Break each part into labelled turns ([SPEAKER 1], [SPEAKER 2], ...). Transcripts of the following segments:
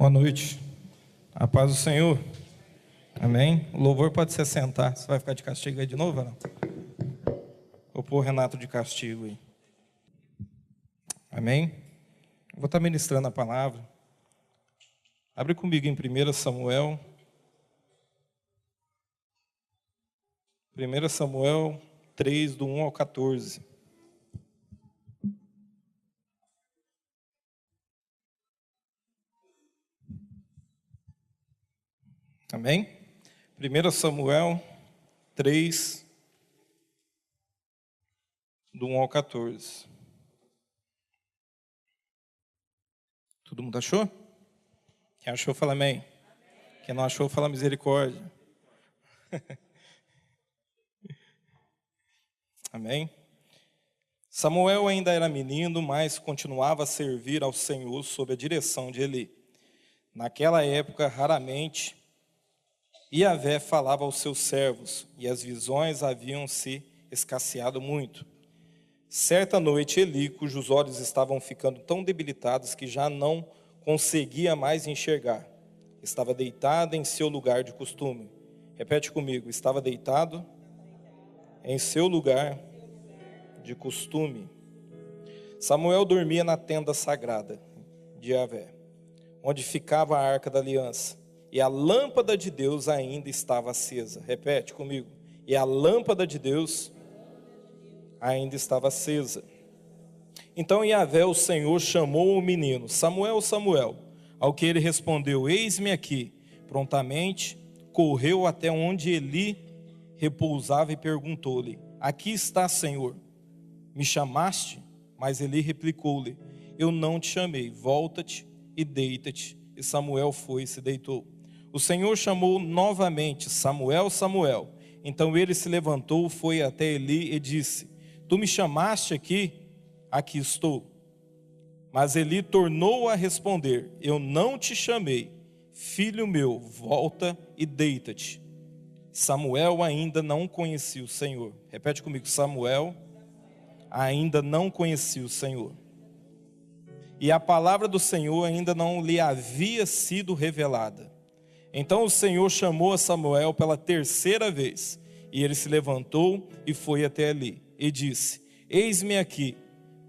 [SPEAKER 1] Boa noite. A paz do Senhor. Amém. O louvor pode se assentar. Você vai ficar de castigo aí de novo ou não? Vou pôr o Renato de castigo aí. Amém. Eu vou estar ministrando a palavra. Abre comigo em 1 Samuel. 1 Samuel 3, do 1 ao 14. Amém? 1 Samuel 3, do 1 ao 14. Todo mundo achou? Quem achou, fala amém. Quem não achou, fala misericórdia. Amém? Samuel ainda era menino, mas continuava a servir ao Senhor sob a direção de Eli. Naquela época, raramente Yahvé falava aos seus servos, e as visões haviam se escasseado muito. Certa noite, Eli, cujos olhos estavam ficando tão debilitados que já não conseguia mais enxergar, estava deitado em seu lugar de costume. Repete comigo, estava deitado em seu lugar de costume. Samuel dormia na tenda sagrada de Yahvé, onde ficava a arca da aliança. E a lâmpada de Deus ainda estava acesa. Repete comigo. E a lâmpada de Deus ainda estava acesa. Então Yahvé, o Senhor, chamou o menino: Samuel, Samuel. Ao que ele respondeu: Eis-me aqui. Prontamente correu até onde Eli repousava e perguntou-lhe: Aqui está, Senhor. Me chamaste? Mas Eli replicou-lhe: Eu não te chamei. Volta-te e deita-te. E Samuel foi e se deitou. O Senhor chamou novamente: Samuel, Samuel. Então ele se levantou, foi até Eli e disse: Tu me chamaste aqui? Aqui estou. Mas Eli tornou a responder: Eu não te chamei. Filho meu, volta e deita-te. Samuel ainda não conhecia o Senhor. Repete comigo: Samuel ainda não conhecia o Senhor. E a palavra do Senhor ainda não lhe havia sido revelada. Então o Senhor chamou a Samuel pela terceira vez, e ele se levantou e foi até Eli, e disse: Eis-me aqui,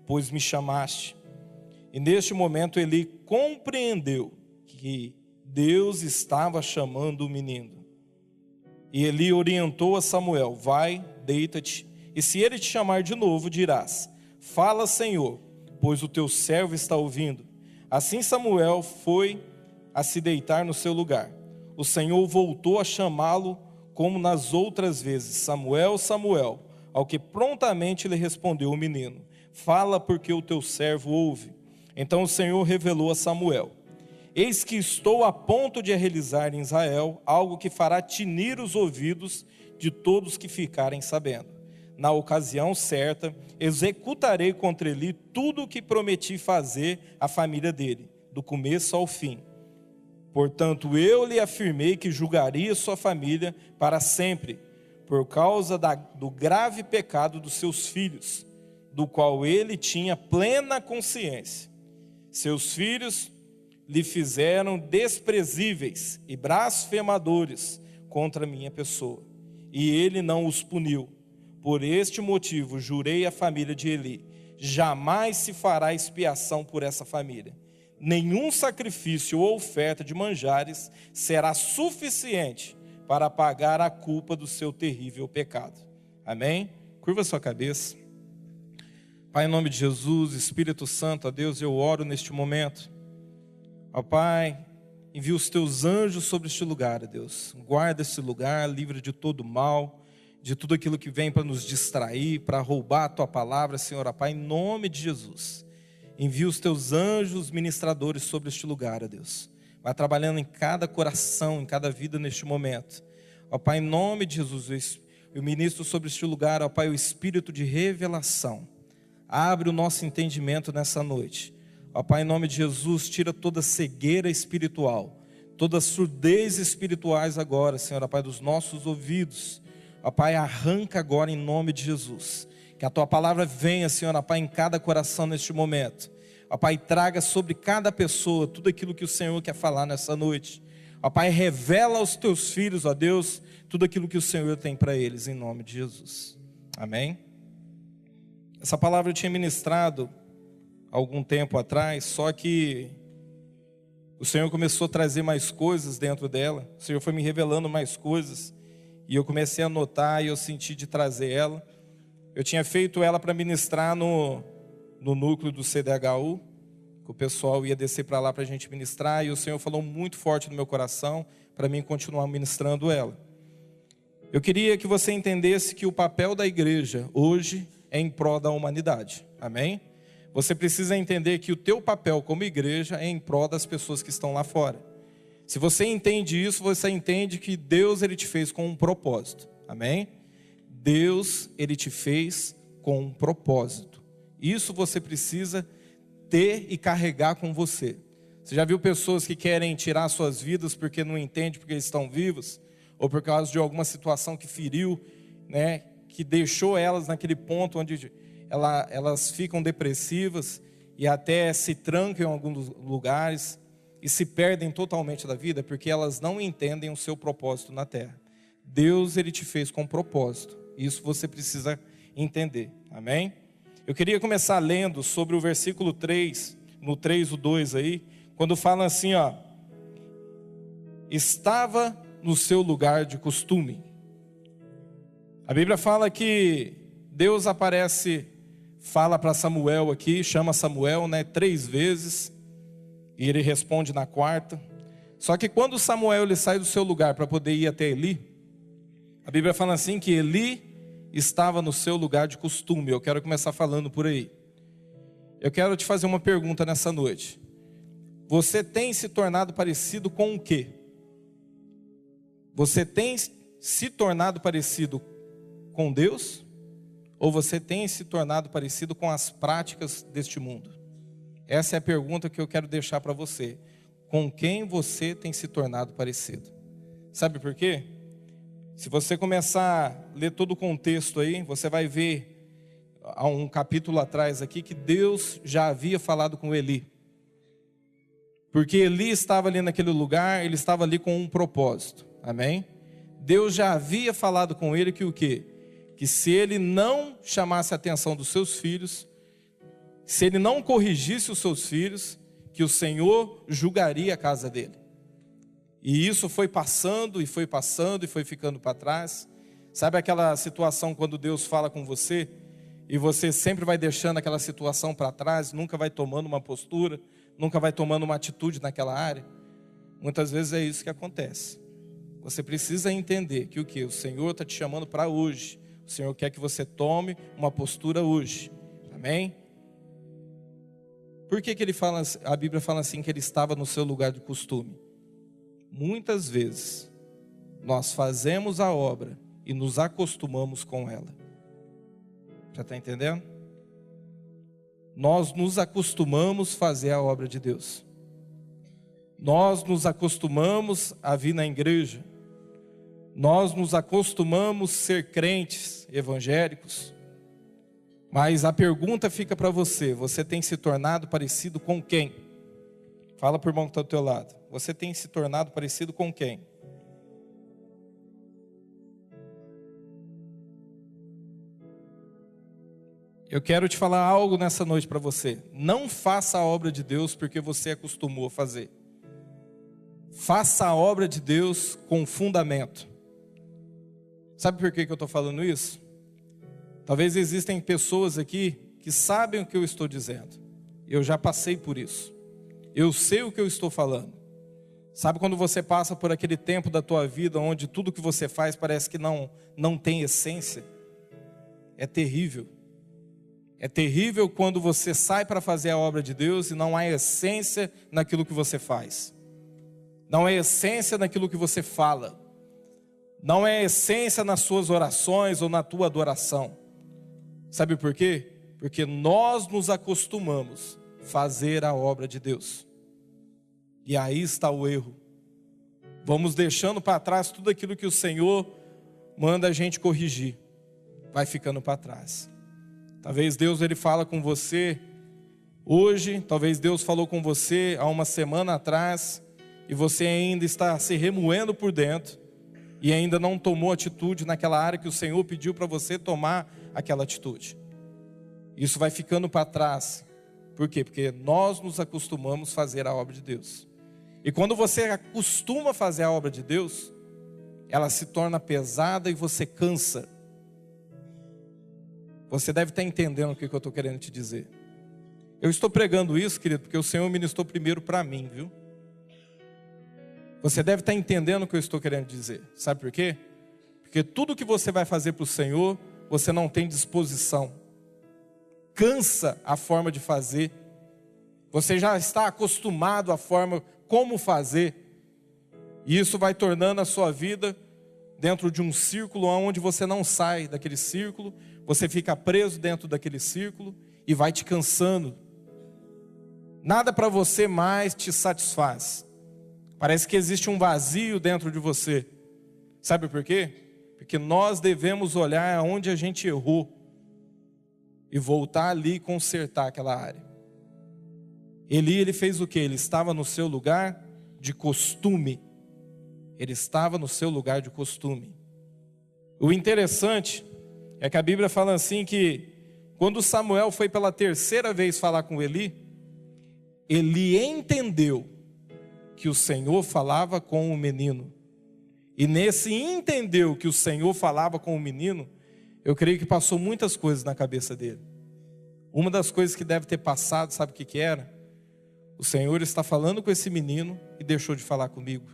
[SPEAKER 1] pois me chamaste. E neste momento Eli compreendeu que Deus estava chamando o menino. E Eli orientou a Samuel: Vai, deita-te, e se ele te chamar de novo, dirás: Fala, Senhor, pois o teu servo está ouvindo. Assim Samuel foi a se deitar no seu lugar. O Senhor voltou a chamá-lo como nas outras vezes: Samuel, Samuel. Ao que prontamente lhe respondeu o menino: Fala, porque o teu servo ouve. Então o Senhor revelou a Samuel: Eis que estou a ponto de realizar em Israel algo que fará tinir os ouvidos de todos que ficarem sabendo. Na ocasião certa, executarei contra ele tudo o que prometi fazer à família dele, do começo ao fim. Portanto, eu lhe afirmei que julgaria sua família para sempre, por causa do grave pecado dos seus filhos, do qual ele tinha plena consciência. Seus filhos lhe fizeram desprezíveis e blasfemadores contra a minha pessoa, e ele não os puniu. Por este motivo, jurei à família de Eli: jamais se fará expiação por essa família. Nenhum sacrifício ou oferta de manjares será suficiente para pagar a culpa do seu terrível pecado. Amém? Curva sua cabeça. Pai, em nome de Jesus, Espírito Santo, ó Deus, eu oro neste momento. Ó Pai, envia os teus anjos sobre este lugar, ó Deus. Guarda este lugar, livre de todo mal, de tudo aquilo que vem para nos distrair, para roubar a tua palavra, Senhor, ó Pai, em nome de Jesus. Envia os teus anjos ministradores sobre este lugar, ó Deus. Vai trabalhando em cada coração, em cada vida neste momento. Ó Pai, em nome de Jesus, eu ministro sobre este lugar, ó Pai, o espírito de revelação. Abre o nosso entendimento nessa noite. Ó Pai, em nome de Jesus, tira toda cegueira espiritual, toda surdez espirituais agora, Senhor, ó Pai, dos nossos ouvidos. Ó Pai, arranca agora em nome de Jesus. Que a tua palavra venha, Senhor, ó Pai, em cada coração neste momento. Ó Pai, traga sobre cada pessoa tudo aquilo que o Senhor quer falar nessa noite. Ó Pai, revela aos teus filhos, ó Deus, tudo aquilo que o Senhor tem para eles, em nome de Jesus. Amém? Essa palavra eu tinha ministrado há algum tempo atrás, só que o Senhor começou a trazer mais coisas dentro dela. O Senhor foi me revelando mais coisas. E eu comecei a notar e eu senti de trazer ela. Eu tinha feito ela para ministrar no núcleo do CDHU, que o pessoal ia descer para lá para a gente ministrar. E o Senhor falou muito forte no meu coração para mim continuar ministrando ela. Eu queria que você entendesse que o papel da igreja hoje é em prol da humanidade. Amém? Você precisa entender que o teu papel como igreja é em prol das pessoas que estão lá fora. Se você entende isso, você entende que Deus ele te fez com um propósito. Amém? Deus ele te fez com um propósito. Isso você precisa ter e carregar com você. Você já viu pessoas que querem tirar suas vidas porque não entendem porque estão vivos? Ou por causa de alguma situação que feriu, né, que deixou elas naquele ponto onde elas ficam depressivas e até se trancam em alguns lugares e se perdem totalmente da vida porque elas não entendem o seu propósito na terra. Deus ele te fez com propósito. Isso você precisa entender. Amém? Eu queria começar lendo sobre o versículo 3, no 3, o 2 aí, quando fala assim, ó: estava no seu lugar de costume. A Bíblia fala que Deus aparece, fala para Samuel aqui, chama Samuel, né, 3 vezes, e ele responde na 4ª. Só que quando Samuel ele sai do seu lugar para poder ir até Eli, a Bíblia fala assim que Eli estava no seu lugar de costume. Eu quero começar falando por aí. Eu quero te fazer uma pergunta nessa noite. Você tem se tornado parecido com o quê? Você tem se tornado parecido com Deus? Ou você tem se tornado parecido com as práticas deste mundo? Essa é a pergunta que eu quero deixar para você. Com quem você tem se tornado parecido? Sabe por quê? Se você começar a ler todo o contexto aí, você vai ver há um capítulo atrás aqui que Deus já havia falado com Eli. Porque Eli estava ali naquele lugar, ele estava ali com um propósito. Amém? Deus já havia falado com ele que o quê? Que se ele não chamasse a atenção dos seus filhos, se ele não corrigisse os seus filhos, que o Senhor julgaria a casa dele. E isso foi passando e foi passando e foi ficando para trás. Sabe aquela situação quando Deus fala com você e você sempre vai deixando aquela situação para trás, nunca vai tomando uma postura, nunca vai tomando uma atitude naquela área? Muitas vezes é isso que acontece. Você precisa entender que o que? O Senhor está te chamando para hoje. O Senhor quer que você tome uma postura hoje. Amém? Por que ele fala, a Bíblia fala assim que ele estava no seu lugar de costume? Muitas vezes nós fazemos a obra e nos acostumamos com ela. Já está entendendo? Nós nos acostumamos a fazer a obra de Deus. Nós nos acostumamos a vir na igreja. Nós nos acostumamos a ser crentes evangélicos. Mas a pergunta fica para você: você tem se tornado parecido com quem? Fala para o irmão que está do teu lado. Você tem se tornado parecido com quem? Eu quero te falar algo nessa noite para você. Não faça a obra de Deus porque você acostumou a fazer. Faça a obra de Deus com fundamento. Sabe por que eu estou falando isso? Talvez existem pessoas aqui que sabem o que eu estou dizendo. Eu já passei por isso. Eu sei o que eu estou falando. Sabe quando você passa por aquele tempo da tua vida onde tudo que você faz parece que não tem essência? É terrível. É terrível quando você sai para fazer a obra de Deus e não há essência naquilo que você faz. Não há essência naquilo que você fala. Não é essência nas suas orações ou na tua adoração. Sabe por quê? Porque nós nos acostumamos a fazer a obra de Deus. E aí está o erro. Vamos deixando para trás tudo aquilo que o Senhor manda a gente corrigir. Vai ficando para trás. Talvez Deus ele fala com você Hoje, talvez Deus falou com você há uma semana atrás, e você ainda está se remoendo por dentro, e ainda não tomou atitude naquela área que o Senhor pediu para você tomar aquela atitude. Isso vai ficando para trás. Por quê? Porque nós nos acostumamos a fazer a obra de Deus. E quando você acostuma a fazer a obra de Deus, ela se torna pesada e você cansa. Você deve estar entendendo o que eu estou querendo te dizer. Eu estou pregando isso, querido, porque o Senhor ministrou primeiro para mim, viu? Você deve estar entendendo o que eu estou querendo dizer. Sabe por quê? Porque tudo que você vai fazer para o Senhor, você não tem disposição. Cansa a forma de fazer. Você já está acostumado à forma como fazer. E isso vai tornando a sua vida dentro de um círculo onde você não sai daquele círculo. Você fica preso dentro daquele círculo e vai te cansando. Nada para você mais te satisfaz. Parece que existe um vazio dentro de você. Sabe por quê? Porque nós devemos olhar aonde a gente errou e voltar ali e consertar aquela área. Ele fez o quê? Ele estava no seu lugar de costume. Ele estava no seu lugar de costume. O interessante é que a Bíblia fala assim que quando Samuel foi pela terceira vez falar com Eli, ele entendeu que o Senhor falava com o menino. E nesse entendeu que o Senhor falava com o menino, eu creio que passou muitas coisas na cabeça dele. Uma das coisas que deve ter passado, sabe o que era? O Senhor está falando com esse menino e deixou de falar comigo.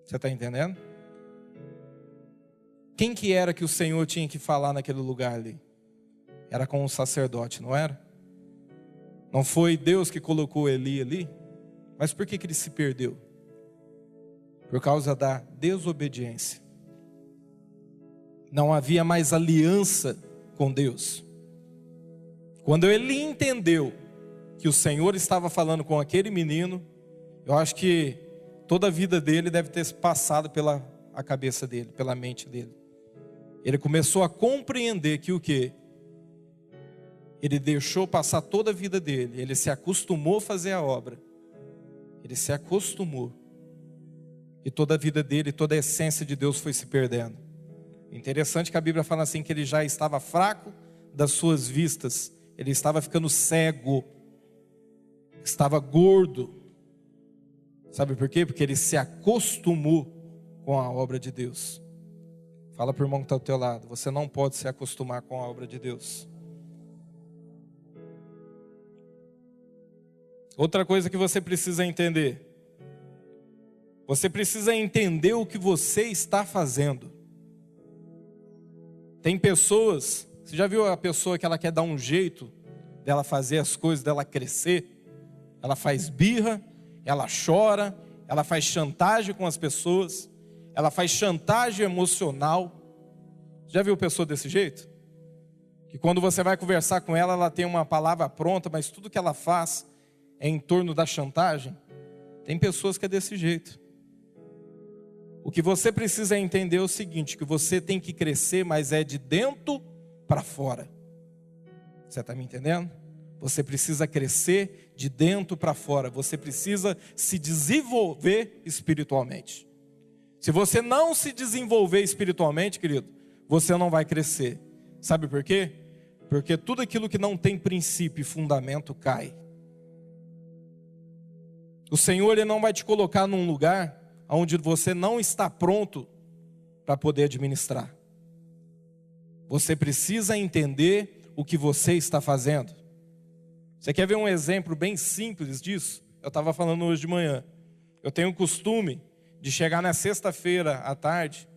[SPEAKER 1] Você está entendendo? Quem que era que o Senhor tinha que falar naquele lugar ali? Era com o sacerdote, não era? Não foi Deus que colocou Eli ali? Mas por que ele se perdeu? Por causa da desobediência. Não havia mais aliança com Deus. Quando ele entendeu que o Senhor estava falando com aquele menino, eu acho que toda a vida dele deve ter passado pela a cabeça dele, pela mente dele. Ele começou a compreender que o quê? Ele deixou passar toda a vida dele, ele se acostumou a fazer a obra. Ele se acostumou. E toda a vida dele, toda a essência de Deus foi se perdendo. Interessante que a Bíblia fala assim que ele já estava fraco das suas vistas. Ele estava ficando cego. Estava gordo. Sabe por quê? Porque ele se acostumou com a obra de Deus. Fala para o irmão que está ao teu lado. Você não pode se acostumar com a obra de Deus. Outra coisa que você precisa entender. Você precisa entender o que você está fazendo. Tem pessoas, você já viu a pessoa que ela quer dar um jeito dela fazer as coisas, dela crescer? Ela faz birra, ela chora, ela faz chantagem com as pessoas, ela faz chantagem emocional. Já viu pessoa desse jeito? Que quando você vai conversar com ela, ela tem uma palavra pronta, mas tudo que ela faz é em torno da chantagem. Tem pessoas que é desse jeito. O que você precisa entender é o seguinte, que você tem que crescer, mas é de dentro para fora. Você está me entendendo? Você precisa crescer de dentro para fora. Você precisa se desenvolver espiritualmente. Se você não se desenvolver espiritualmente, querido, você não vai crescer. Sabe por quê? Porque tudo aquilo que não tem princípio e fundamento cai. O Senhor, Ele não vai te colocar num lugar onde você não está pronto para poder administrar. Você precisa entender o que você está fazendo. Você quer ver um exemplo bem simples disso? Eu estava falando hoje de manhã. Eu tenho o costume de chegar na sexta-feira à tarde,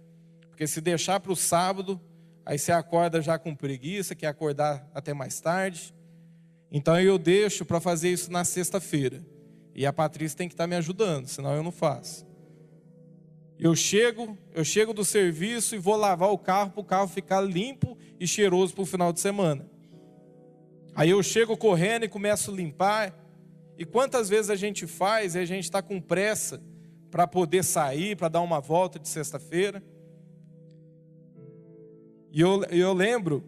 [SPEAKER 1] porque se deixar para o sábado, aí você acorda já com preguiça, quer acordar até mais tarde. Então eu deixo para fazer isso na sexta-feira. E a Patrícia tem que estar me ajudando, senão eu não faço. Eu chego do serviço e vou lavar o carro para o carro ficar limpo e cheiroso para o final de semana. Aí eu chego correndo e começo a limpar. E quantas vezes a gente faz e a gente está com pressa para poder sair, para dar uma volta de sexta-feira. E eu lembro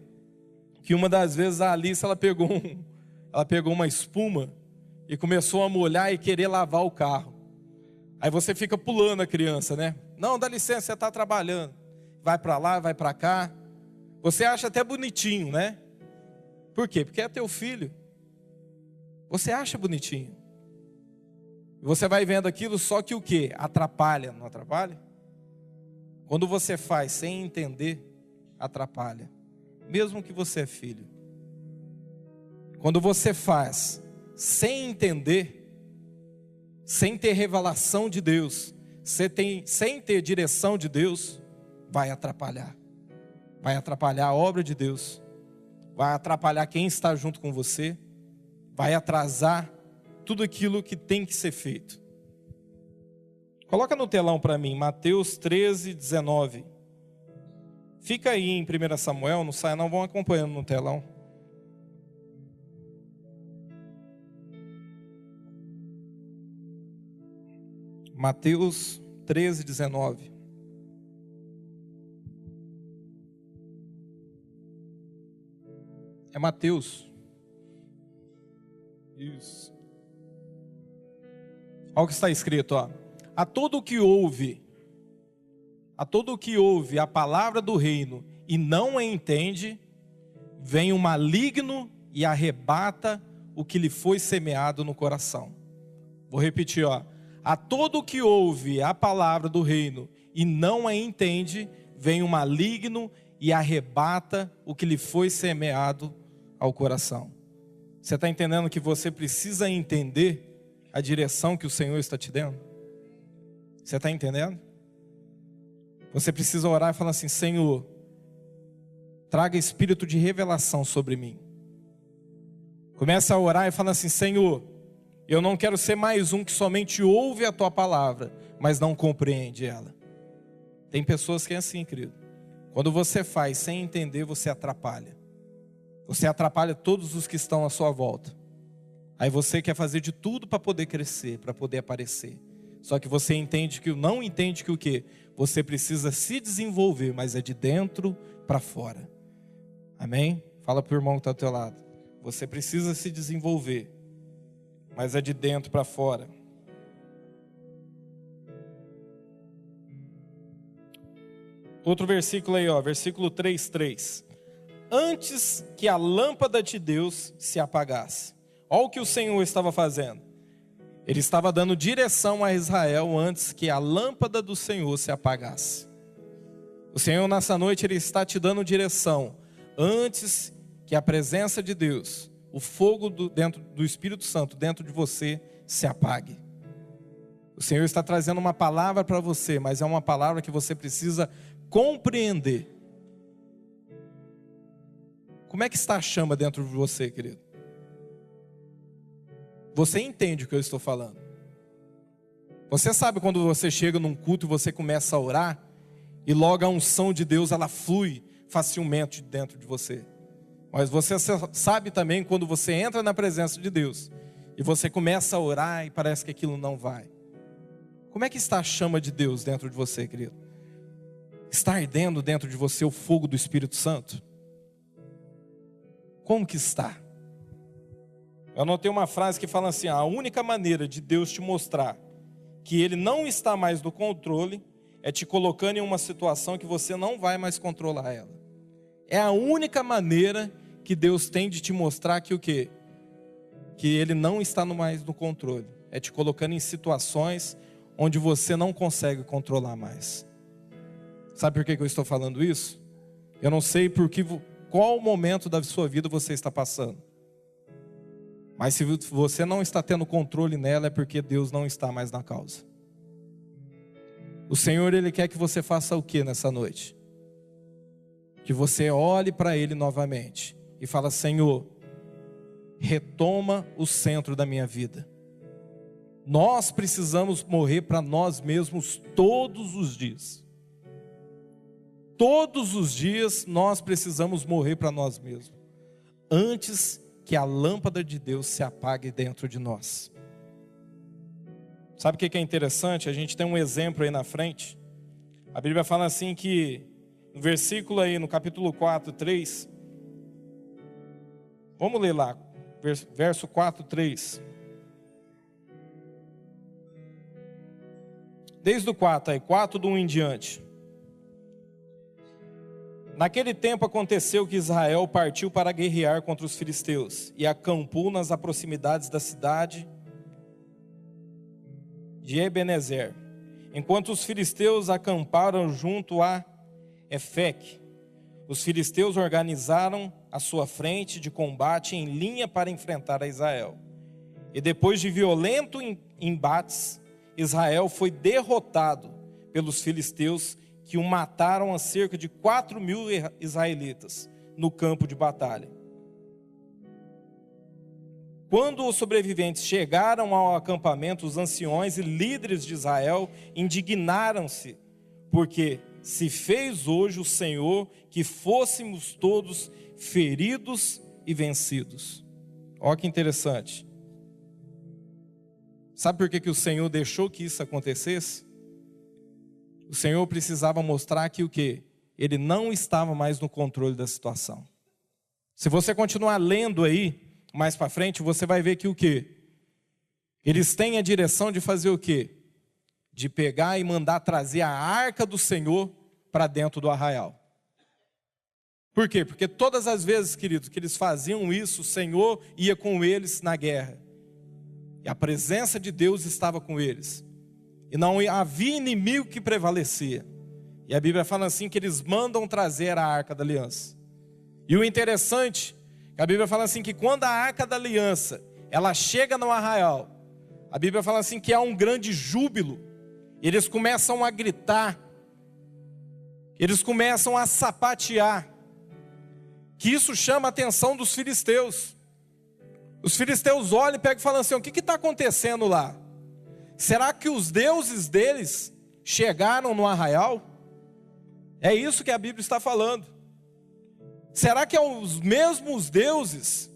[SPEAKER 1] que uma das vezes a Alice, ela pegou ela pegou uma espuma e começou a molhar e querer lavar o carro. Aí você fica pulando a criança, né? Não, dá licença, você está trabalhando. Vai para lá, vai para cá. Você acha até bonitinho, né? Por quê? Porque é teu filho. Você acha bonitinho. E você vai vendo aquilo, só que o quê? Atrapalha, não atrapalha? Quando você faz sem entender, atrapalha. Mesmo que você é filho. Quando você faz sem entender, sem ter revelação de Deus, sem ter direção de Deus, vai atrapalhar. Vai atrapalhar a obra de Deus. Vai atrapalhar quem está junto com você. Vai atrasar tudo aquilo que tem que ser feito. Coloca no telão para mim, Mateus 13, 19. Fica aí em 1 Samuel, não sai não, vão acompanhando no telão. Mateus 13, 19. É Mateus. Isso. Olha o que está escrito, ó. A todo o que ouve a palavra do reino e não a entende, vem o maligno e arrebata o que lhe foi semeado no coração. Vou repetir, ó. A todo o que ouve a palavra do reino e não a entende, vem o maligno e arrebata o que lhe foi semeado ao coração. Você está entendendo que você precisa entender a direção que o Senhor está te dando? Você está entendendo? Você precisa orar e falar assim: Senhor, traga espírito de revelação sobre mim. Começa a orar e fala assim: Senhor, eu não quero ser mais um que somente ouve a tua palavra, mas não compreende ela. Tem pessoas que é assim, querido. Quando você faz sem entender, você atrapalha. Você atrapalha todos os que estão à sua volta. Aí você quer fazer de tudo para poder crescer, para poder aparecer. Só que você não entende que o quê? Você precisa se desenvolver, mas é de dentro para fora. Amém? Fala para o irmão que está ao teu lado. Você precisa se desenvolver, mas é de dentro para fora. Outro versículo aí, ó, versículo 3:3. Antes que a lâmpada de Deus se apagasse. Olha o que o Senhor estava fazendo. Ele estava dando direção a Israel antes que a lâmpada do Senhor se apagasse. O Senhor nessa noite, Ele está te dando direção antes que a presença de Deus, o fogo dentro do Espírito Santo dentro de você se apague. O Senhor está trazendo uma palavra para você, mas é uma palavra que você precisa compreender. Como é que está a chama dentro de você, querido? Você entende o que eu estou falando? Você sabe quando você chega num culto e você começa a orar, e logo a unção de Deus, ela flui facilmente dentro de você. Mas você sabe também quando você entra na presença de Deus, e você começa a orar e parece que aquilo não vai. Como é que está a chama de Deus dentro de você, querido? Está ardendo dentro de você o fogo do Espírito Santo? Como que está? Eu anotei uma frase que fala assim: a única maneira de Deus te mostrar que Ele não está mais no controle é te colocando em uma situação que você não vai mais controlar ela. É a única maneira que Deus tem de te mostrar que o quê? Que Ele não está mais no controle. É te colocando em situações onde você não consegue controlar mais. Sabe por que eu estou falando isso? Eu não sei qual momento da sua vida você está passando. Mas se você não está tendo controle nela, é porque Deus não está mais na causa. O Senhor, Ele quer que você faça o que nessa noite? Que você olhe para Ele novamente e fala: Senhor, retoma o centro da minha vida. Nós precisamos morrer para nós mesmos todos os dias. Todos os dias nós precisamos morrer para nós mesmos, antes que a lâmpada de Deus se apague dentro de nós. Sabe o que é interessante? A gente tem um exemplo aí na frente. A Bíblia fala assim que, no versículo aí, no capítulo 4, 3. Vamos ler lá. verso 4, 3. Desde o 4, 4 do 1 em diante. Naquele tempo aconteceu que Israel partiu para guerrear contra os filisteus e acampou nas proximidades da cidade de Ebenezer, enquanto os filisteus acamparam junto a Efeque. Os filisteus organizaram a sua frente de combate em linha para enfrentar a Israel. E depois de violentos embates, Israel foi derrotado pelos filisteus, que o mataram a cerca de 4.000 israelitas no campo de batalha. Quando os sobreviventes chegaram ao acampamento, os anciões e líderes de Israel indignaram-se, porque se fez hoje o Senhor que fôssemos todos feridos e vencidos. Olha que interessante. Sabe por que o Senhor deixou que isso acontecesse? O Senhor precisava mostrar que o quê? Ele não estava mais no controle da situação. Se você continuar lendo aí, mais para frente, você vai ver que o quê? Eles têm a direção de fazer o quê? De pegar e mandar trazer a arca do Senhor para dentro do arraial. Por quê? Porque todas as vezes, queridos, que eles faziam isso, o Senhor ia com eles na guerra. E a presença de Deus estava com eles. E não havia inimigo que prevalecia. E a Bíblia fala assim que eles mandam trazer a arca da aliança. E o interessante, a Bíblia fala assim que quando a arca da aliança, ela chega no arraial, a Bíblia fala assim que há um grande júbilo. Eles começam a gritar. Eles começam a sapatear. Que isso chama a atenção dos filisteus. Os filisteus olham e pegam e falam assim: o que está acontecendo lá? Será que os deuses deles chegaram no arraial? É isso que a Bíblia está falando. Será que é os mesmos deuses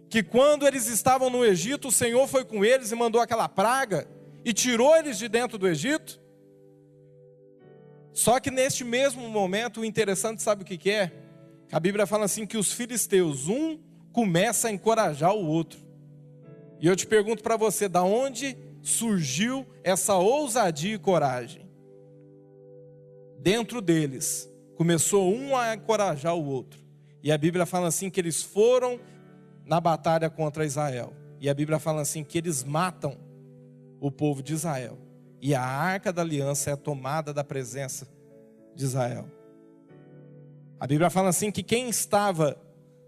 [SPEAKER 1] que quando eles estavam no Egito, o Senhor foi com eles e mandou aquela praga e tirou eles de dentro do Egito? Só que neste mesmo momento, o interessante, sabe o que é? A Bíblia fala assim que os filisteus, um começa a encorajar o outro. E eu te pergunto para você, da onde surgiu essa ousadia e coragem? Dentro deles, começou um a encorajar o outro. E a Bíblia fala assim que eles foram na batalha contra Israel. E a Bíblia fala assim que eles matam o povo de Israel. E a arca da aliança é a tomada da presença de Israel. A Bíblia fala assim que quem estava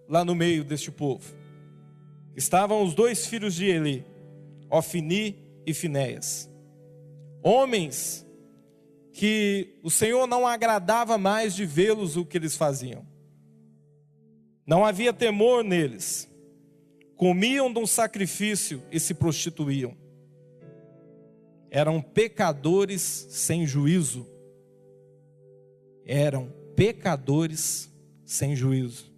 [SPEAKER 1] lá no meio deste povo? Estavam os dois filhos de Eli, Ofni e Finéias. Homens que o Senhor não agradava mais de vê-los o que eles faziam. Não havia temor neles. Comiam de um sacrifício e se prostituíam. Eram pecadores sem juízo. Eram pecadores sem juízo.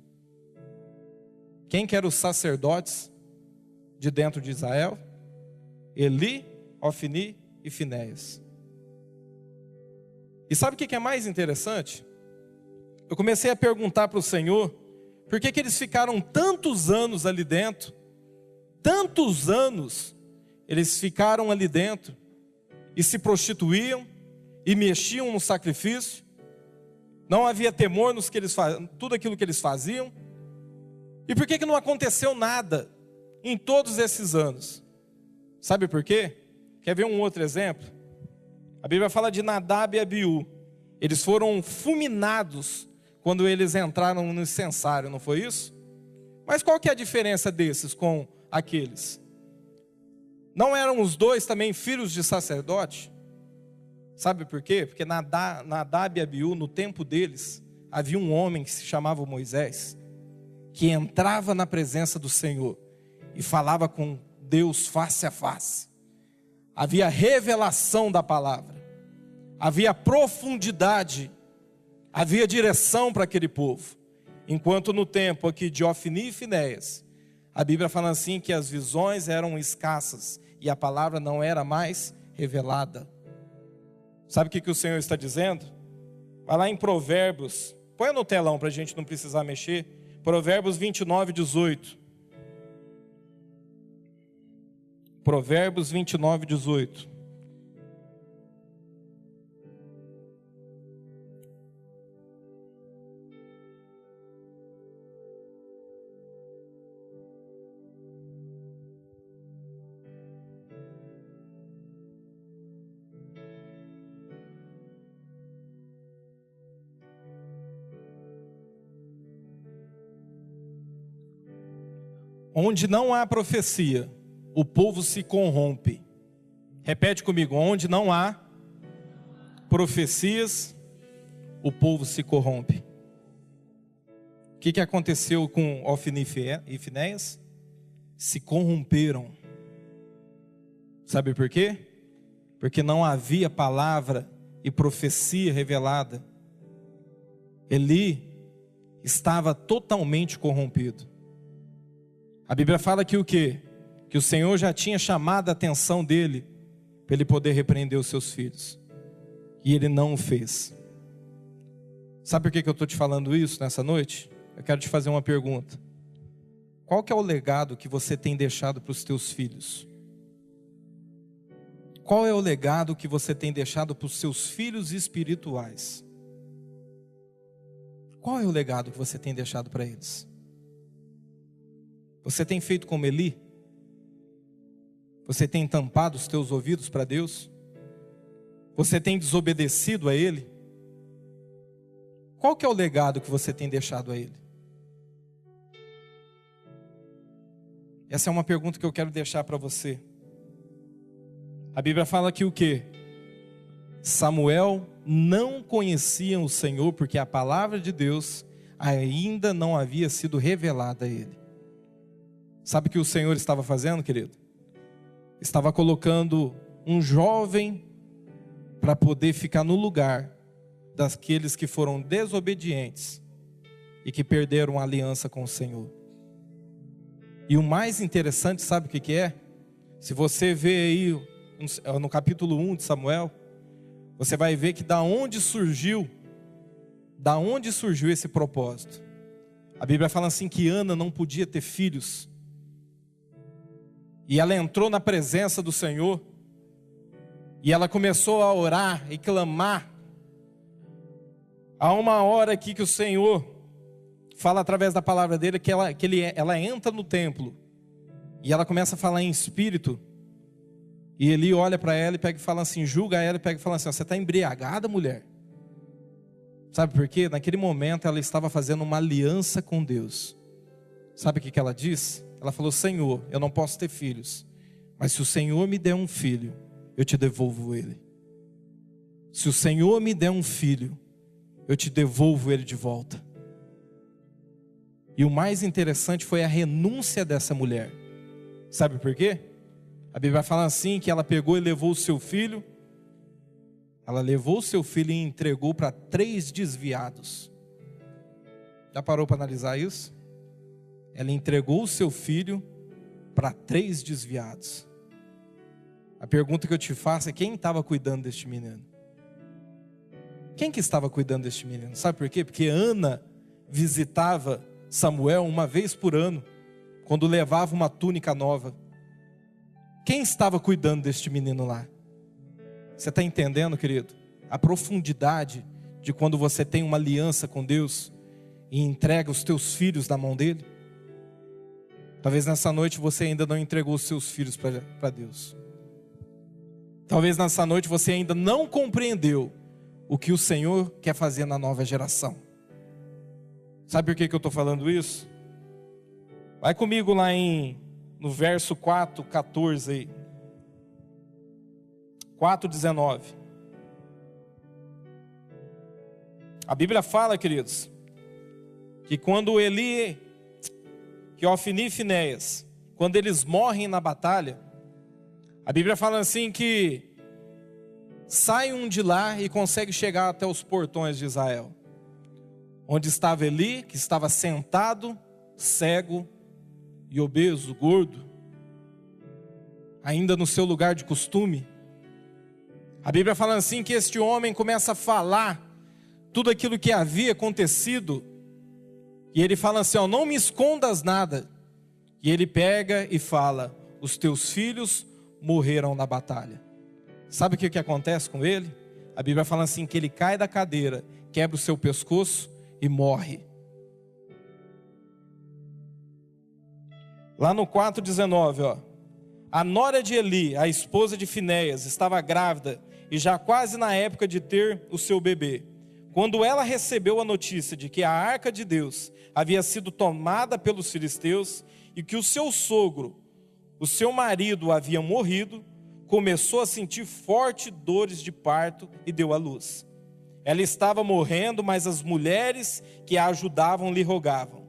[SPEAKER 1] Quem que eram os sacerdotes de dentro de Israel? Eli, Ofni e Finéias. E sabe o que é mais interessante? Eu comecei a perguntar para o Senhor, por que eles ficaram tantos anos ali dentro? Tantos anos eles ficaram ali dentro e se prostituíam e mexiam no sacrifício. Não havia temor nos que eles faziam, tudo aquilo que eles faziam. E por que não aconteceu nada em todos esses anos? Sabe por quê? Quer ver um outro exemplo? A Bíblia fala de Nadab e Abiú. Eles foram fulminados quando eles entraram no incensário, não foi isso? Mas qual que é a diferença desses com aqueles? Não eram os dois também filhos de sacerdote? Sabe por quê? Porque Nadab e Abiú, no tempo deles, havia um homem que se chamava Moisés, que entrava na presença do Senhor e falava com Deus face a face. Havia revelação da palavra, havia profundidade, havia direção para aquele povo. Enquanto no tempo aqui de Ofni e Finéias, a Bíblia fala assim que as visões eram escassas e a palavra não era mais revelada. Sabe o que o Senhor está dizendo? Vai lá em Provérbios, põe no telão para a gente não precisar mexer. Provérbios 29, 18. Provérbios 29, 18. Onde não há profecia, o povo se corrompe. Repete comigo: onde não há profecias, o povo se corrompe. O que aconteceu com Ofni e Finéias? Se corromperam. Sabe por quê? Porque não havia palavra e profecia revelada. Eli estava totalmente corrompido. A Bíblia fala que o quê? Que o Senhor já tinha chamado a atenção dele para ele poder repreender os seus filhos. E ele não o fez. Sabe por que eu estou te falando isso nessa noite? Eu quero te fazer uma pergunta. Qual que é o legado que você tem deixado para os teus filhos? Qual é o legado que você tem deixado para os seus filhos espirituais? Qual é o legado que você tem deixado para eles? Você tem feito como Eli? Você tem tampado os teus ouvidos para Deus? Você tem desobedecido a Ele? Qual que é o legado que você tem deixado a Ele? Essa é uma pergunta que eu quero deixar para você. A Bíblia fala que o quê? Samuel não conhecia o Senhor porque a palavra de Deus ainda não havia sido revelada a ele. Sabe o que o Senhor estava fazendo, querido? Estava colocando um jovem para poder ficar no lugar daqueles que foram desobedientes e que perderam a aliança com o Senhor. E o mais interessante, sabe o que é? Se você vê aí no capítulo 1 de Samuel, você vai ver que da onde surgiu esse propósito. A Bíblia fala assim que Ana não podia ter filhos. E ela entrou na presença do Senhor. E ela começou a orar e clamar. Há uma hora aqui que o Senhor fala através da palavra dele que ela entra no templo. E ela começa a falar em espírito. E Eli olha para ela e pega e fala assim, julga ela e pega e fala assim: você está embriagada, mulher? Sabe por quê? Naquele momento ela estava fazendo uma aliança com Deus. Sabe o que ela disse? Ela falou: Senhor, eu não posso ter filhos, mas se o Senhor me der um filho, eu te devolvo ele. Se o Senhor me der um filho, eu te devolvo ele de volta. E o mais interessante foi a renúncia dessa mulher. Sabe por quê? A Bíblia fala assim que ela pegou e levou o seu filho. Ela levou o seu filho e entregou para 3 desviados. Já parou para analisar isso? Ela entregou o seu filho para 3 desviados. A pergunta que eu te faço é: quem estava cuidando deste menino? Quem que estava cuidando deste menino? Sabe por quê? Porque Ana visitava Samuel uma vez por ano, quando levava uma túnica nova. Quem estava cuidando deste menino lá? Você está entendendo, querido? A profundidade de quando você tem uma aliança com Deus e entrega os teus filhos na mão dele? Talvez nessa noite você ainda não entregou os seus filhos para Deus. Talvez nessa noite você ainda não compreendeu o que o Senhor quer fazer na nova geração. Sabe por que eu estou falando isso? Vai comigo lá no verso 4:14 aí. 4:19. A Bíblia fala, queridos, que quando Ofni e Finéias, quando eles morrem na batalha, a Bíblia fala assim que sai um de lá e consegue chegar até os portões de Israel, onde estava Eli, que estava sentado, cego e obeso, gordo, ainda no seu lugar de costume. A Bíblia fala assim que este homem começa a falar tudo aquilo que havia acontecido, e ele fala assim: não me escondas nada. E ele pega e fala: os teus filhos morreram na batalha. Sabe o que acontece com ele? A Bíblia fala assim, que ele cai da cadeira, quebra o seu pescoço e morre. Lá no 4:19, ó. A nora de Eli, a esposa de Finéias, estava grávida e já quase na época de ter o seu bebê. Quando ela recebeu a notícia de que a arca de Deus havia sido tomada pelos filisteus e que o seu sogro, o seu marido, havia morrido, começou a sentir fortes dores de parto e deu à luz. Ela estava morrendo, mas as mulheres que a ajudavam lhe rogavam: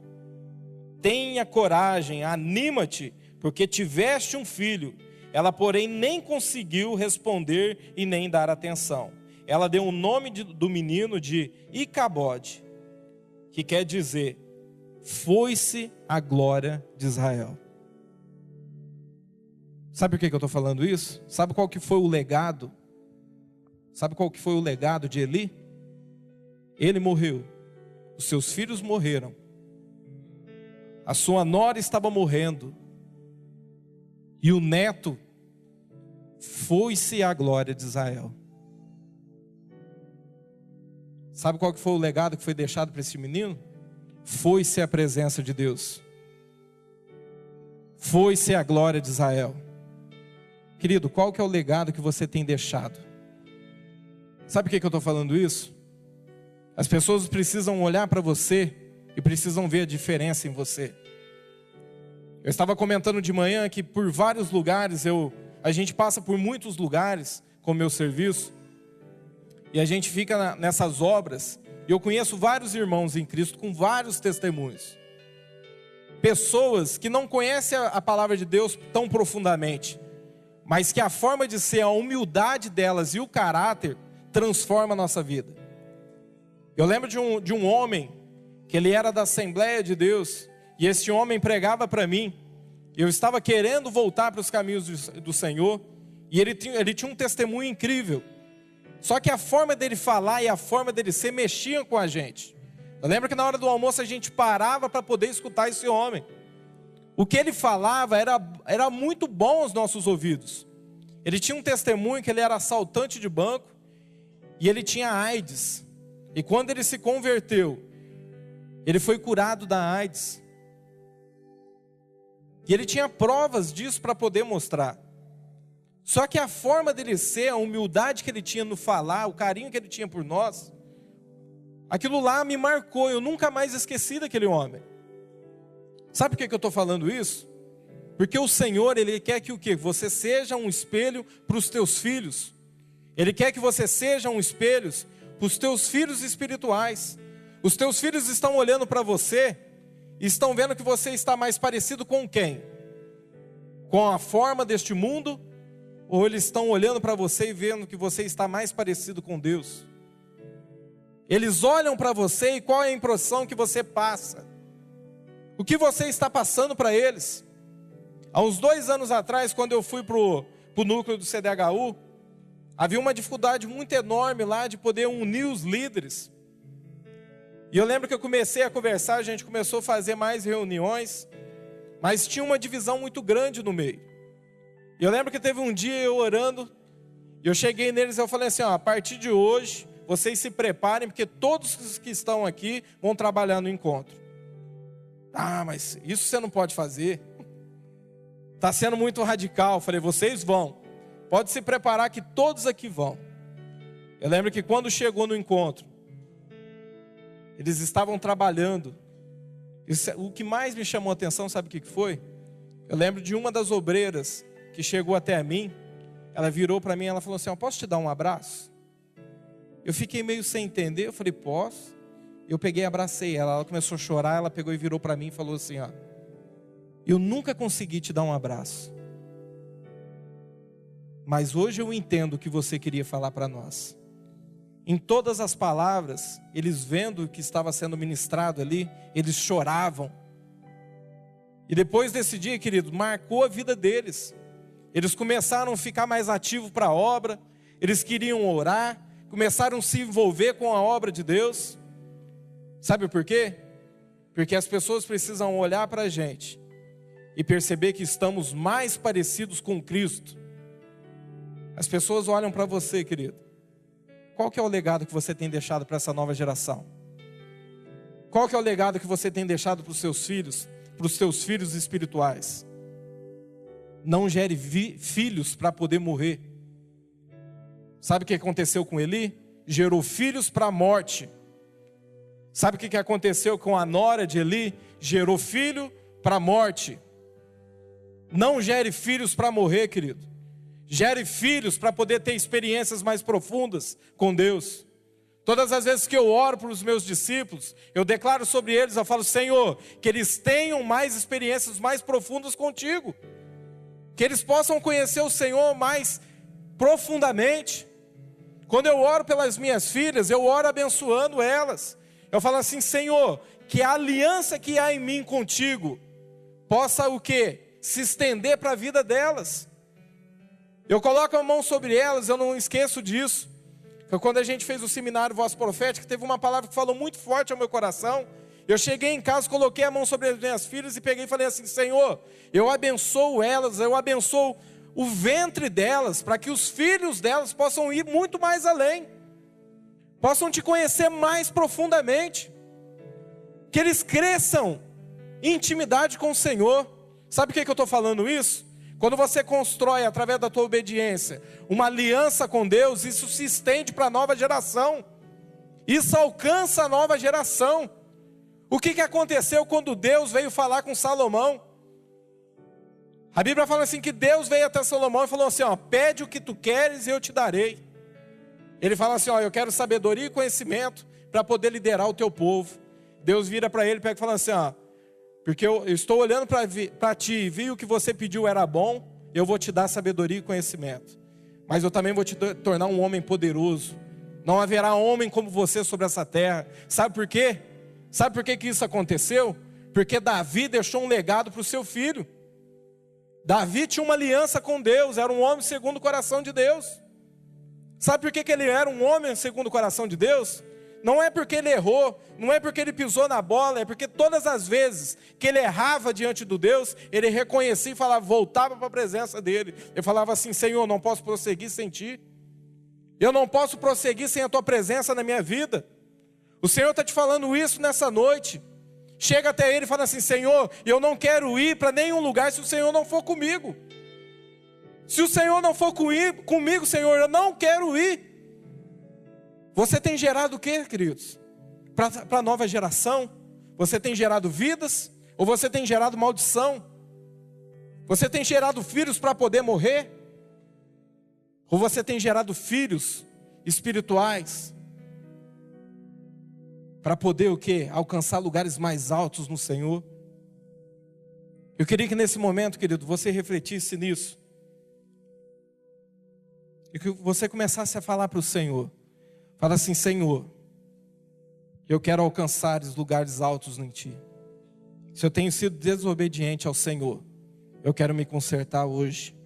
[SPEAKER 1] tenha coragem, anima-te, porque tiveste um filho. Ela, porém, nem conseguiu responder e nem dar atenção. Ela deu o nome do menino de Icabode, que quer dizer, foi-se a glória de Israel. Sabe por que eu estou falando isso? Sabe qual que foi o legado? Sabe qual que foi o legado de Eli? Ele morreu, os seus filhos morreram, a sua nora estava morrendo, e o neto foi-se a glória de Israel. Sabe qual que foi o legado que foi deixado para esse menino? Foi-se a presença de Deus. Foi-se a glória de Israel. Querido, qual que é o legado que você tem deixado? Sabe por que eu estou falando isso? As pessoas precisam olhar para você e precisam ver a diferença em você. Eu estava comentando de manhã que por vários lugares, a gente passa por muitos lugares com o meu serviço, e a gente fica nessas obras, e eu conheço vários irmãos em Cristo com vários testemunhos. Pessoas que não conhecem a palavra de Deus tão profundamente, mas que a forma de ser, a humildade delas e o caráter transforma a nossa vida. Eu lembro de um homem, que ele era da Assembleia de Deus, e esse homem pregava para mim. Eu estava querendo voltar para os caminhos do Senhor, e ele tinha um testemunho incrível. Só que a forma dele falar e a forma dele ser mexiam com a gente. Eu lembro que na hora do almoço a gente parava para poder escutar esse homem. O que ele falava era muito bom aos nossos ouvidos. Ele tinha um testemunho que ele era assaltante de banco, e ele tinha AIDS. E quando ele se converteu, ele foi curado da AIDS. E ele tinha provas disso para poder mostrar. Só que a forma dele ser, a humildade que ele tinha no falar, o carinho que ele tinha por nós, aquilo lá me marcou. Eu nunca mais esqueci daquele homem. Sabe por que eu estou falando isso? Porque o Senhor, Ele quer que o quê? Você seja um espelho para os teus filhos. Ele quer que você seja um espelho para os teus filhos espirituais. Os teus filhos estão olhando para você e estão vendo que você está mais parecido com quem? Com a forma deste mundo? Ou eles estão olhando para você e vendo que você está mais parecido com Deus? Eles olham para você e qual é a impressão que você passa? O que você está passando para eles? Há uns 2 anos atrás, quando eu fui para o núcleo do CDHU, havia uma dificuldade muito enorme lá de poder unir os líderes. E eu lembro que eu comecei a conversar, a gente começou a fazer mais reuniões, mas tinha uma divisão muito grande no meio. E eu lembro que teve um dia eu orando, e eu cheguei neles e eu falei assim, a partir de hoje, vocês se preparem, porque todos os que estão aqui vão trabalhar no encontro. Ah, mas isso você não pode fazer. Está sendo muito radical. Eu falei, vocês vão. Pode se preparar que todos aqui vão. Eu lembro que quando chegou no encontro, eles estavam trabalhando. O que mais me chamou a atenção, sabe o que foi? Eu lembro de uma das obreiras que chegou até mim. Ela virou para mim e ela falou assim, posso te dar um abraço? Eu fiquei meio sem entender. Eu falei, posso? Eu peguei e abracei ela. Ela começou a chorar. Ela pegou e virou para mim e falou assim, eu nunca consegui te dar um abraço, mas hoje eu entendo o que você queria falar para nós. Em todas as palavras, eles vendo o que estava sendo ministrado ali, eles choravam. E depois desse dia, querido, marcou a vida deles. Eles começaram a ficar mais ativos para a obra, eles queriam orar, começaram a se envolver com a obra de Deus. Sabe por quê? Porque as pessoas precisam olhar para a gente e perceber que estamos mais parecidos com Cristo As pessoas olham para você, querido. Qual que é o legado que você tem deixado para essa nova geração? Qual que é o legado que você tem deixado para os seus filhos espirituais? Não gere filhos para poder morrer. Sabe o que aconteceu com Eli? Gerou filhos para a morte. Sabe o que aconteceu com a nora de Eli? Gerou filho para a morte. Não gere filhos para morrer, querido. Gere filhos para poder ter experiências mais profundas com Deus. Todas as vezes que eu oro para os meus discípulos, eu declaro sobre eles, eu falo: Senhor, que eles tenham mais experiências mais profundas contigo. Que eles possam conhecer o Senhor mais profundamente. Quando eu oro pelas minhas filhas, eu oro abençoando elas. Eu falo assim: Senhor, que a aliança que há em mim contigo possa o quê? Se estender para a vida delas. Eu coloco a mão sobre elas, eu não esqueço disso. Foi quando a gente fez o seminário Voz Profética, teve uma palavra que falou muito forte ao meu coração. Eu cheguei em casa, coloquei a mão sobre as minhas filhas e peguei e falei assim: Senhor, eu abençoo elas, eu abençoo o ventre delas, para que os filhos delas possam ir muito mais além, possam te conhecer mais profundamente, que eles cresçam em intimidade com o Senhor. Sabe por que eu estou falando isso? Quando você constrói, através da tua obediência, uma aliança com Deus, isso se estende para a nova geração. Isso alcança a nova geração. O que aconteceu quando Deus veio falar com Salomão? A Bíblia fala assim que Deus veio até Salomão e falou assim: pede o que tu queres e eu te darei. Ele fala assim: eu quero sabedoria e conhecimento para poder liderar o teu povo. Deus vira para ele e pega e fala assim: porque eu estou olhando para ti e vi o que você pediu era bom, eu vou te dar sabedoria e conhecimento. Mas eu também vou te tornar um homem poderoso. Não haverá homem como você sobre essa terra. Sabe por quê? Sabe por que isso aconteceu? Porque Davi deixou um legado para o seu filho. Davi tinha uma aliança com Deus, era um homem segundo o coração de Deus. Sabe por que ele era um homem segundo o coração de Deus? Não é porque ele errou, não é porque ele pisou na bola, é porque todas as vezes que ele errava diante do Deus, ele reconhecia e falava, voltava para a presença dele. Ele falava assim: Senhor, não posso prosseguir sem ti. Eu não posso prosseguir sem a tua presença na minha vida. O Senhor está te falando isso nessa noite. Chega até ele e fala assim: Senhor, eu não quero ir para nenhum lugar se o Senhor não for comigo. Se o Senhor não for comigo, Senhor, eu não quero ir. Você tem gerado o que, queridos? Para a nova geração? Você tem gerado vidas? Ou você tem gerado maldição? Você tem gerado filhos para poder morrer? Ou você tem gerado filhos espirituais para poder o quê? Alcançar lugares mais altos no Senhor? Eu queria que nesse momento, querido, você refletisse nisso. E que você começasse a falar para o Senhor. Fala assim: Senhor, eu quero alcançar os lugares altos em ti. Se eu tenho sido desobediente ao Senhor, eu quero me consertar hoje.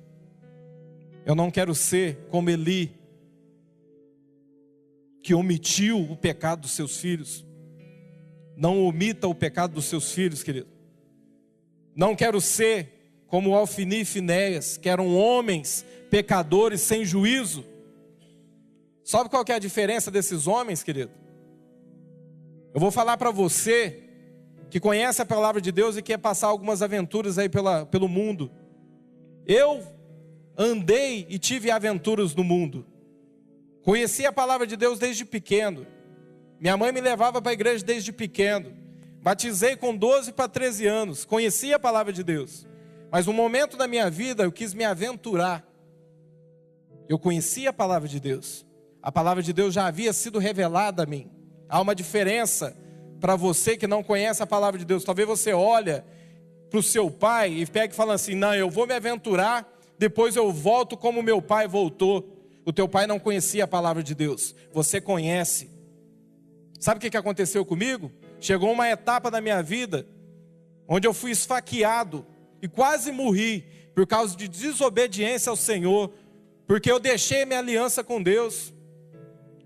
[SPEAKER 1] Eu não quero ser como Eli, que omitiu o pecado dos seus filhos. Não omita o pecado dos seus filhos, querido. Não quero ser como Ofni e Finéias, que eram homens pecadores sem juízo. Sabe qual que é a diferença desses homens, querido? Eu vou falar para você que conhece a palavra de Deus e quer passar algumas aventuras aí pelo mundo. Eu andei e tive aventuras no mundo. Conheci a palavra de Deus desde pequeno. Minha mãe me levava para a igreja desde pequeno. Batizei com 12 para 13 anos. Conheci a palavra de Deus. Mas um momento da minha vida eu quis me aventurar. Eu conhecia a palavra de Deus. A palavra de Deus já havia sido revelada a mim. Há uma diferença para você que não conhece a palavra de Deus. Talvez você olha para o seu pai e pega e fala assim: não, eu vou me aventurar, depois eu volto como meu pai voltou. O teu pai não conhecia a palavra de Deus. Você conhece. Sabe o que aconteceu comigo? Chegou uma etapa da minha vida onde eu fui esfaqueado e quase morri por causa de desobediência ao Senhor, porque eu deixei minha aliança com Deus.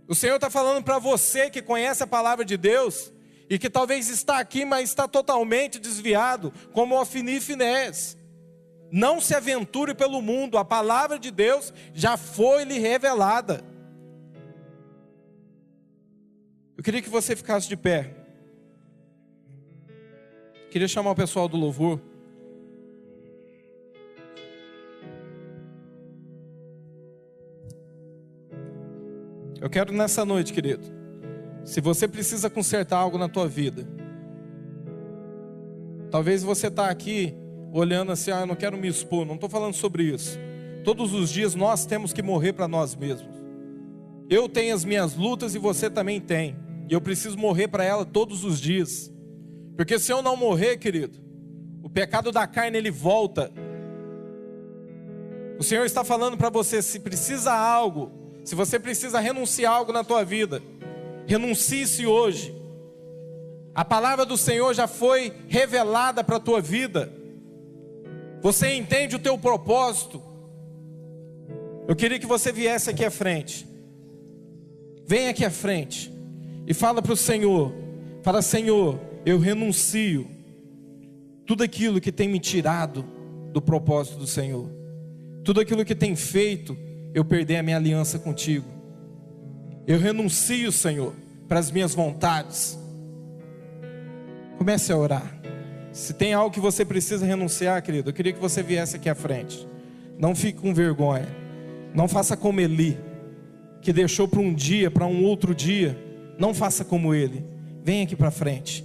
[SPEAKER 1] O Senhor está falando para você que conhece a palavra de Deus e que talvez está aqui, mas está totalmente desviado, como Ofni e Finéias. Não se aventure pelo mundo, a palavra de Deus já foi lhe revelada. Eu queria que você ficasse de pé. Queria chamar o pessoal do louvor. Eu quero nessa noite, querido, se você precisa consertar algo na tua vida, talvez você está aqui olhando assim, eu não quero me expor, não estou falando sobre isso. Todos os dias nós temos que morrer para nós mesmos. Eu tenho as minhas lutas e você também tem, e eu preciso morrer para ela todos os dias, porque se eu não morrer, querido, o pecado da carne ele volta. O Senhor está falando para você, se precisa algo, se você precisa renunciar a algo na tua vida, renuncie-se hoje. A palavra do Senhor já foi revelada para a tua vida. Você entende o teu propósito. Eu queria que você viesse aqui à frente. Venha aqui à frente e fala para o Senhor. Fala: Senhor, eu renuncio tudo aquilo que tem me tirado do propósito do Senhor. Tudo aquilo que tem feito eu perder a minha aliança contigo. Eu renuncio, Senhor, para as minhas vontades. Comece a orar. Se tem algo que você precisa renunciar, querido, eu queria que você viesse aqui à frente. Não fique com vergonha. Não faça como Eli, que deixou para um dia, para um outro dia. Não faça como ele. Venha aqui para frente.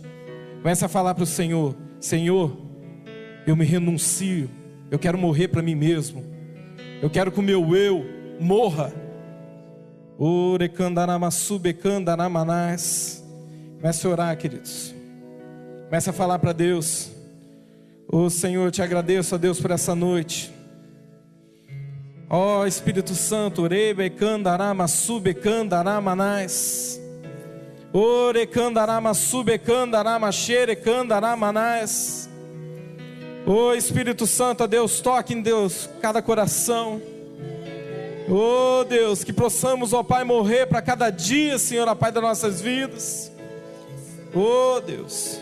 [SPEAKER 1] Comece a falar para o Senhor: Senhor, eu me renuncio. Eu quero morrer para mim mesmo. Eu quero que o meu eu morra. Comece a orar, queridos. Comece a falar para Deus. Senhor, eu te agradeço, ó Deus, por essa noite. Espírito Santo, Espírito Santo, ó Deus, toque em Deus cada coração. Deus, que possamos, ó Pai, morrer para cada dia, Senhor, ó Pai, das nossas vidas. Deus,